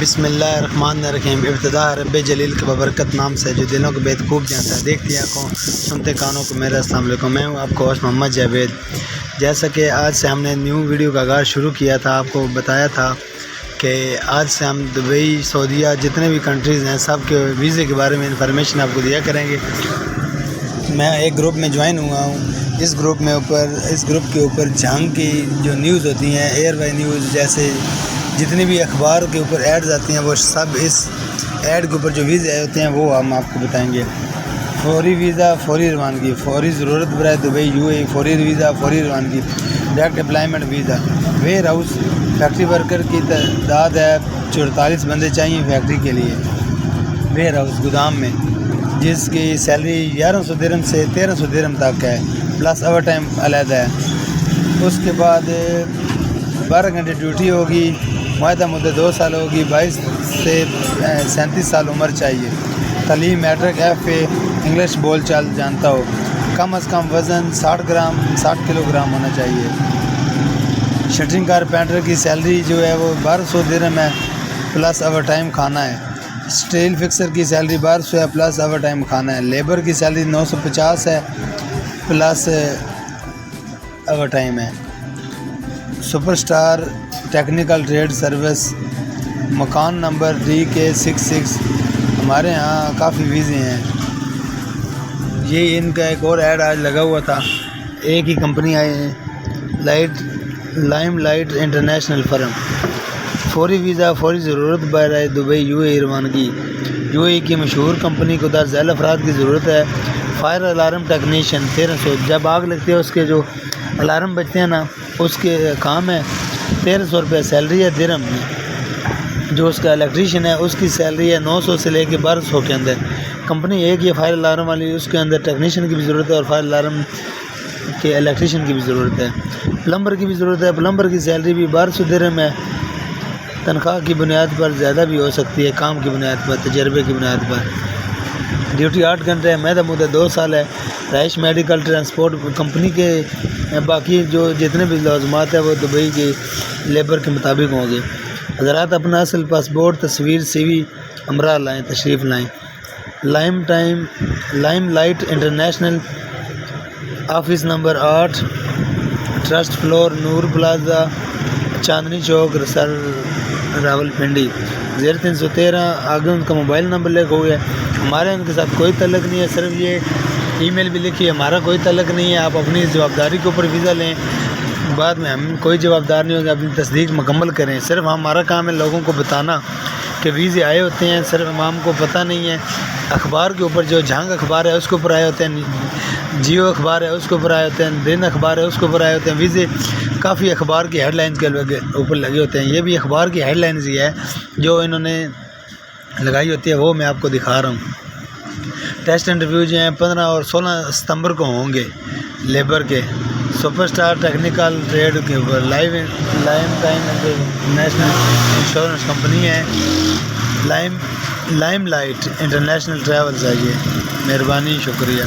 بسم اللہ الرحمن الرحیم۔ ابتدا رب جلیل کے ببرکت نام سے جو دلوں کو بہت خوب جانتا ہے، دیکھتی آنکھوں سنتے کانوں کو میرا السلام علیکم۔ میں ہوں آپ کو ہوسٹ محمد جاوید۔ جیسا کہ آج سے ہم نے نیو ویڈیو کا آغاز شروع کیا تھا، آپ کو بتایا تھا کہ آج سے ہم دبئی، سعودیہ، جتنے بھی کنٹریز ہیں سب کے ویزے کے بارے میں انفارمیشن آپ کو دیا کریں گے۔ میں ایک گروپ میں جوائن ہوا ہوں۔ اس گروپ کے اوپر جہاں کی جو نیوز ہوتی ہیں، ایئر وائی نیوز جیسے جتنی بھی اخبار کے اوپر ایڈز آتی ہیں، وہ سب اس ایڈ کے اوپر جو ویزے آئے ہوتے ہیں وہ ہم آپ کو بتائیں گے۔ فوری ویزا، فوری روانگی، فوری ضرورت برائے دبئی UAE، فوری ویزا، فوری روانگی، direct employment visa. Where house, factory worker کی تعداد ہے 44 بندے چاہیے فیکٹری کے لیے۔ ویئر ہاؤس، گودام میں، جس کی سیلری 1100 درہم سے 1300 درہم تک ہے، پلس اوور ٹائم علیحدہ ہے۔ اس کے بعد 12 گھنٹے ڈیوٹی ہوگی، معاہدہ مدت 2 سال ہوگی، 22 سے 37 سال عمر چاہیے۔ تعلیم میٹرک FA، انگلش بول چال جانتا ہو۔ کم از کم وزن 60 کلو گرام ہونا چاہیے۔ شٹرنگ کارپینٹر کی سیلری جو ہے وہ 1200 درہم ہے، پلس اوور ٹائم کھانا ہے۔ اسٹیل فکسر کی سیلری 1200 ہے، پلس اوور ٹائم کھانا ہے۔ لیبر کی سیلری 950 ہے، پلس اوور ٹائم ہے۔ Super star technical trade service, مکان نمبر DK66۔ ہمارے ہاں کافی ویزے ہیں۔ یہ ان کا ایک اور ایڈ آج لگا ہوا تھا، ایک ہی کمپنی آئی ہے، لائم لائٹ انٹرنیشنل فرم۔ فوری ویزا، فوری ضرورت برائے دبئی UAE روانگی۔ UAE کی مشہور کمپنی کو درج ذیل افراد کی ضرورت ہے۔ فائر الارم ٹیکنیشین 1300، جب آگ لگتی ہے اس کے جو الارم بجتے ہیں نا، اس کے کام ہے 1300 روپے سیلری ہے درہم میں۔ جو اس کا الیکٹریشین ہے اس کی سیلری ہے 900 سے لے کے 1200 کے اندر۔ کمپنی ایک یہ فائر الارم والی، اس کے اندر ٹیکنیشین کی بھی ضرورت ہے اور فائر الارم کے الیکٹریشین کی بھی ضرورت ہے۔ پلمبر کی بھی ضرورت ہے، پلمبر کی سیلری بھی 1200 درہم ہے۔ تنخواہ کی بنیاد پر زیادہ بھی ہو سکتی ہے، کام کی بنیاد پر، تجربے کی بنیاد پر۔ ڈیوٹی 8 گھنٹے ہے، معاہدہ مدت 2 سال ہے۔ رہائش، میڈیکل، ٹرانسپورٹ کمپنی کے باقی جو جتنے بھی لازمات ہیں وہ دبئی کے لیبر کے مطابق ہوں گے۔ حضرات اپنا اصل پاسپورٹ، تصویر، CV امرا لائیں، تشریف لائیں۔ Lime light international, office number 8، ٹرسٹ فلور، نور پلازا، چاندنی چوک، راولپنڈی، 0313۔ آگے ان کا موبائل نمبر لکھا ہوا ہے۔ ہمارے ان کے ساتھ کوئی تعلق نہیں ہے، صرف یہ ای میل بھی لکھی ہے، ہمارا کوئی تعلق نہیں ہے۔ آپ اپنی جوابداری کے اوپر ویزا لیں، بعد میں ہم کوئی جوابدار نہیں ہوگا، اپنی تصدیق مکمل کریں۔ صرف ہمارا کام ہے لوگوں کو بتانا کہ ویزے آئے ہوتے ہیں، صرف عوام کو پتہ نہیں ہے۔ اخبار کے اوپر جو جھانگ اخبار ہے اس کے اوپر آئے ہوتے ہیں، جیو اخبار ہے اس کے اوپر آئے ہوتے ہیں، دن اخبار ہے اس کے اوپر آئے ہوتے ہیں ویزے۔ کافی اخبار کی ہیڈ لائنز کے اوپر لگے ہوتے ہیں، یہ بھی اخبار کی ہیڈ لائنز ہی ہے جو انہوں نے لگائی ہوتی ہے، وہ میں آپ کو دکھا رہا ہوں۔ ٹیسٹ انٹرویو جو ہیں 15 اور 16 ستمبر کو ہوں گے لیبر کے۔ سپر سٹار ٹیکنیکل ٹریڈ کے اوپر لائم ٹائم انٹرنیشنل انشورنس کمپنی ہے، لائم لائٹ انٹرنیشنل ٹریولز ہے یہ۔ مہربانی، شکریہ۔